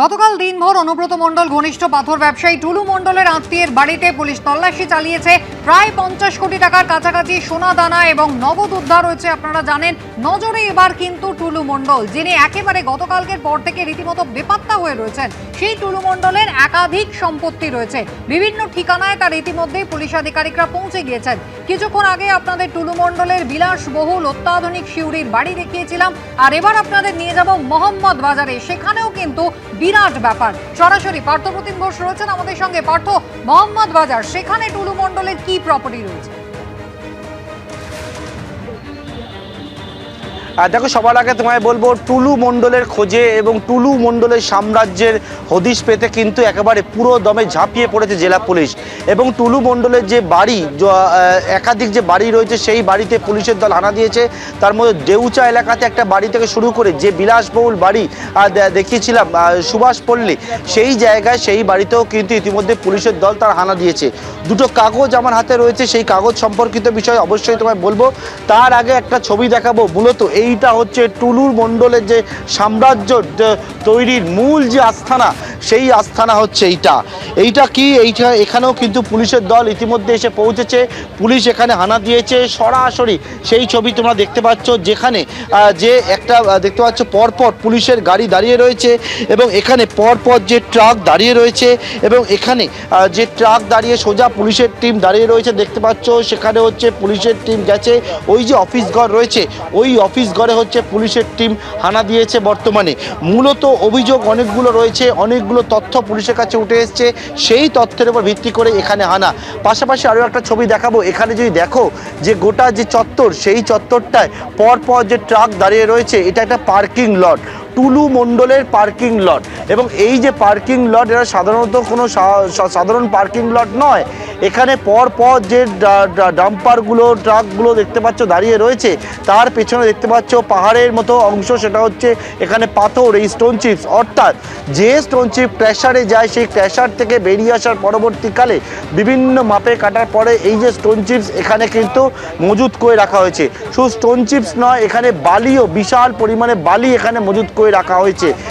গতকাল দিনভর অনুব্রত মণ্ডল ঘনিষ্ঠ পাথর ব্যবসায়ী টুলু মণ্ডলের আত্মীয়ের বাড়িতে পুলিশ তল্লাশি চালিয়েছে। প্রায় 50 কোটি টাকার কাছাকাছি সোনা দানা এবং নগদ উদ্ধার হয়েছে। আপনারা জানেন, নজরে এবার কিন্তু টুলু মণ্ডল, যিনি একেবারে গতকালকের পর থেকে রীতিমতো বেপাত্তা হয়ে রয়েছেন। সেই টুলু মণ্ডলের একাধিক সম্পত্তি রয়েছে, বিভিন্ন ঠিকানায় তার ইতিমধ্যেই পুলিশ আধিকারিকরা পৌঁছে গিয়েছেন। কিছুক্ষণ আগে আপনাদের টুলু মণ্ডলের বিলাসবহুল অত্যাধুনিক শিউরির বাড়ি দেখিয়েছিলাম, আর এবার আপনাদের নিয়ে যাব মোহাম্মদ বাজারে। সেখানেও কিন্তু বিরাট ব্যাপার। সরাসরি পার্থপ্রতিম ঘোষ রয়েছেন আমাদের সঙ্গে। পার্থ, মোহাম্মদ বাজার, সেখানে টুলু মণ্ডলের কি প্রপার্টি রয়েছে? দেখো, সবার আগে তোমায় বলবো, টুলু মণ্ডলের খোঁজে এবং টুলু মণ্ডলের সাম্রাজ্যের হদিশ পেতে কিন্তু একেবারে পুরো দমে ঝাঁপিয়ে পড়েছে জেলা পুলিশ। এবং টুলু মণ্ডলের যে বাড়ি, একাধিক যে বাড়ি রয়েছে, সেই বাড়িতে পুলিশের দল হানা দিয়েছে। তার মধ্যে দেউচা এলাকাতে একটা বাড়ি থেকে শুরু করে যে বিলাসবহুল বাড়ি দেখিয়েছিলাম সুভাষ পল্লী, সেই জায়গায় সেই বাড়িতেও কিন্তু ইতিমধ্যে পুলিশের দল তার হানা দিয়েছে। দুটো কাগজ আমার হাতে রয়েছে, সেই কাগজ সম্পর্কিত বিষয় অবশ্যই তোমায় বলবো। তার আগে একটা ছবি দেখাবো। মূলত এইটা হচ্ছে টুলু মণ্ডলের যে সাম্রাজ্য তৈরির মূল যে আস্থানা, সেই আস্থানা হচ্ছে এইটা কি এখানেও কিন্তু পুলিশের দল ইতিমধ্যে এসে পৌঁছেছে। পুলিশ এখানে হানা দিয়েছে। সরাসরি সেই ছবি তোমরা দেখতে পাচ্ছ, যেখানে যে একটা দেখতে পাচ্ছ পরপর পুলিশের গাড়ি দাঁড়িয়ে রয়েছে এবং এখানে পরপর যে ট্রাক দাঁড়িয়ে রয়েছে এবং এখানে যে ট্রাক দাঁড়িয়ে সোজা পুলিশের টিম দাঁড়িয়ে রয়েছে দেখতে পাচ্ছ। সেখানে হচ্ছে পুলিশের টিম গেছে। ওই যে অফিস ঘর রয়েছে, ওই অফিস ঘরে হচ্ছে পুলিশের টিম হানা দিয়েছে। বর্তমানে মূলত অভিযোগ অনেকগুলো রয়েছে, অনেকগুলো তথ্য পুলিশের কাছে উঠে এসছে, সেই তথ্যের উপর ভিত্তি করে এখানে হানা। পাশাপাশি আরও একটা ছবি দেখাবো। এখানে যদি দেখো যে গোটা যে চত্বর, সেই চত্বরটায় পরপর যে ট্রাক দাঁড়িয়ে রয়েছে, এটা একটা পার্কিং লট, টুলু মণ্ডলের পার্কিং লট। এবং এই যে পার্কিং লট, এটা সাধারণত কোনো সাধারণ পার্কিং লট নয়। এখানে পরপর যে ডাম্পারগুলো, ট্রাকগুলো দেখতে পাচ্ছ দাঁড়িয়ে রয়েছে, তার পেছনে দেখতে পাচ্ছ পাহাড়ের মতো অংশ, সেটা হচ্ছে এখানে পাথর, এই স্টোন চিপস। অর্থাৎ যে স্টোন চিপ ক্র্যাশারে যায়, সেই ক্র্যাশার থেকে বেরিয়ে আসার পরবর্তীকালে বিভিন্ন মাপে কাটার পরে এই যে স্টোন চিপস এখানে কিন্তু মজুত করে রাখা হয়েছে। শুধু স্টোন চিপস নয়, এখানে বালিও, বিশাল পরিমাণে বালি এখানে মজুত করে রাখা হয়েছে।